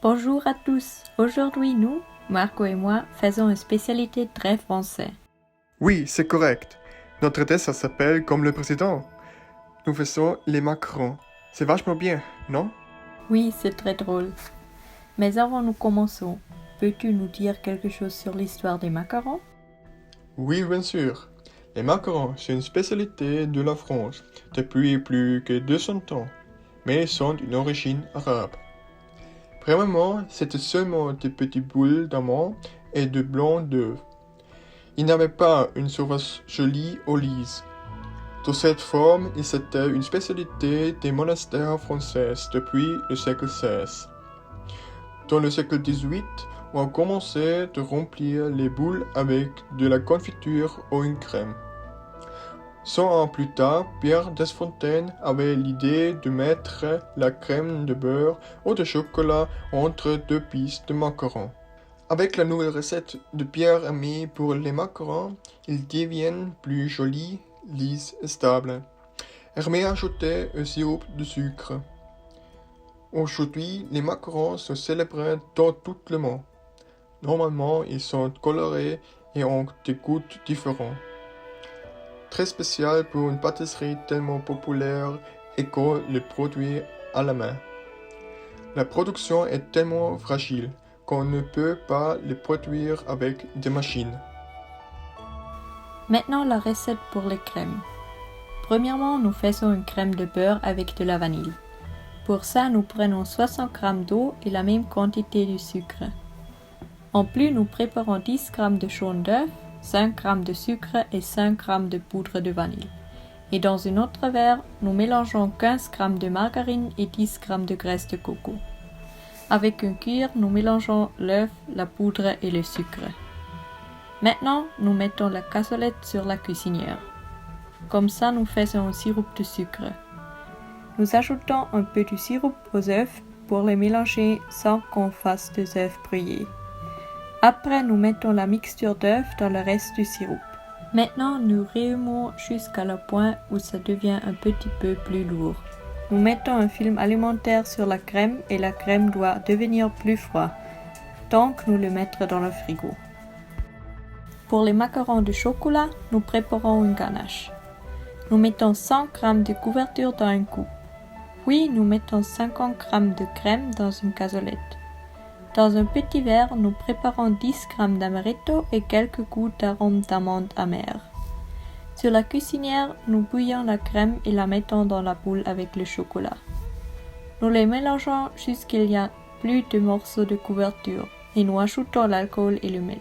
Bonjour à tous. Aujourd'hui, nous, Marco et moi, faisons une spécialité très française. Oui, c'est correct. Notre thèse, ça s'appelle Comme le président. Nous faisons les macarons. C'est vachement bien, non? Oui, c'est très drôle. Mais avant nous commençons, peux-tu nous dire quelque chose sur l'histoire des macarons? Oui, bien sûr. Les macarons, c'est une spécialité de la France depuis plus que 200 ans, mais ils sont d'une origine arabe. Premièrement, c'était seulement des petites boules d'amandes et de blanc d'œufs. Ils n'avaient pas une surface jolie ou lisse. De cette forme, c'était une spécialité des monastères français depuis le siècle XVI. Dans le siècle XVIII, on a commencé de remplir les boules avec de la confiture ou une crème. 100 ans plus tard, Pierre Desfontaines avait l'idée de mettre la crème de beurre ou de chocolat entre deux pistes de macarons. Avec la nouvelle recette de Pierre Hermé pour les macarons, ils deviennent plus jolis, lisses et stables. Hermé a ajouté un sirop de sucre. Aujourd'hui, les macarons sont célébrés dans tout le monde. Normalement, ils sont colorés et ont des goûts différents. Très spécial pour une pâtisserie tellement populaire et qu'on le produit à la main. La production est tellement fragile qu'on ne peut pas le produire avec des machines. Maintenant, la recette pour les crèmes. Premièrement, nous faisons une crème de beurre avec de la vanille. Pour ça, nous prenons 60 g d'eau et la même quantité de sucre. En plus, nous préparons 10 g de jaune d'œuf, 5 g de sucre et 5 g de poudre de vanille. Et dans un autre verre, nous mélangeons 15 g de margarine et 10 g de graisse de coco. Avec une cuillère, nous mélangeons l'œuf, la poudre et le sucre. Maintenant, nous mettons la cassolette sur la cuisinière. Comme ça, nous faisons un sirop de sucre. Nous ajoutons un peu de sirop aux œufs pour les mélanger sans qu'on fasse des œufs brouillés. Après, nous mettons la mixture d'œufs dans le reste du sirop. Maintenant, nous remuons jusqu'à le point où ça devient un petit peu plus lourd. Nous mettons un film alimentaire sur la crème et la crème doit devenir plus froide, donc nous le mettons dans le frigo. Pour les macarons de chocolat, nous préparons une ganache. Nous mettons 100 g de couverture dans une coupe. Puis nous mettons 50 g de crème dans une cassolette. Dans un petit verre, nous préparons 10 g d'amaretto et quelques gouttes d'arôme d'amande amère. Sur la cuisinière, nous bouillons la crème et la mettons dans la boule avec le chocolat. Nous les mélangeons jusqu'il n'y a plus de morceaux de couverture et nous ajoutons l'alcool et le miel.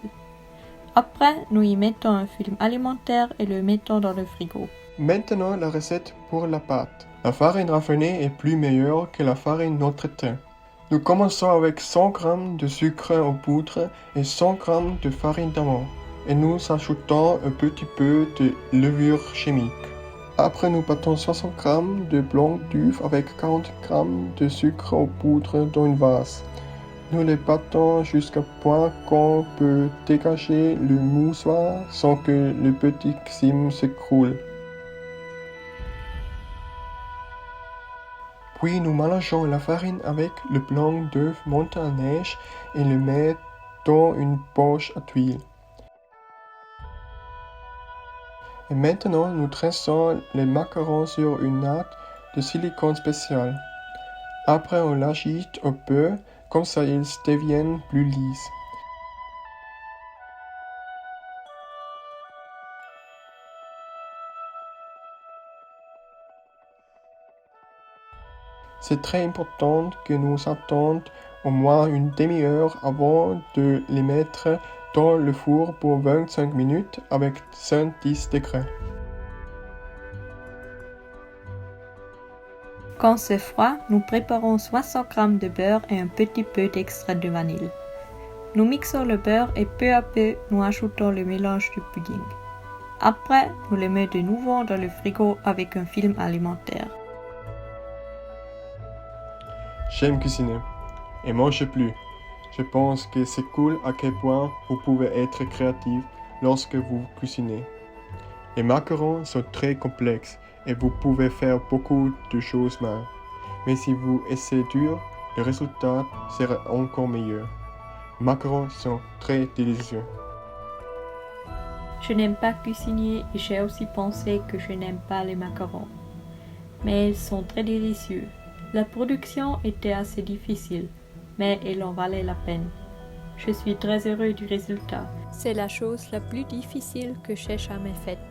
Après, nous y mettons un film alimentaire et le mettons dans le frigo. Maintenant, la recette pour la pâte. La farine raffinée est plus meilleure que la farine Notre-Dame. Nous commençons avec 100 g de sucre en poudre et 100 g de farine d'amande. Et nous ajoutons un petit peu de levure chimique. Après, nous battons 60 g de blanc d'œuf avec 40 g de sucre en poudre dans une vase. Nous les battons jusqu'à point qu'on peut dégager le moussoir sans que le petit crème s'écroule. Puis nous mélangeons la farine avec le blanc d'œuf monté en neige et le mettons dans une poche à tuiles. Et maintenant, nous tressons les macarons sur une natte de silicone spécial. Après, on l'agite un peu, comme ça ils deviennent plus lisses. C'est très important que nous attendions au moins une demi-heure avant de les mettre dans le four pour 25 minutes avec 110 degrés. Quand c'est froid, nous préparons 60 g de beurre et un petit peu d'extrait de vanille. Nous mixons le beurre et peu à peu, nous ajoutons le mélange du pudding. Après, nous le mettons de nouveau dans le frigo avec un film alimentaire. J'aime cuisiner et manger plus. Je pense que c'est cool à quel point vous pouvez être créatif lorsque vous cuisinez. Les macarons sont très complexes et vous pouvez faire beaucoup de choses mal. Mais si vous essayez dur, le résultat sera encore meilleur. Les macarons sont très délicieux. Je n'aime pas cuisiner et j'ai aussi pensé que je n'aime pas les macarons. Mais ils sont très délicieux. La production était assez difficile, mais elle en valait la peine. Je suis très heureux du résultat. C'est la chose la plus difficile que j'ai jamais faite.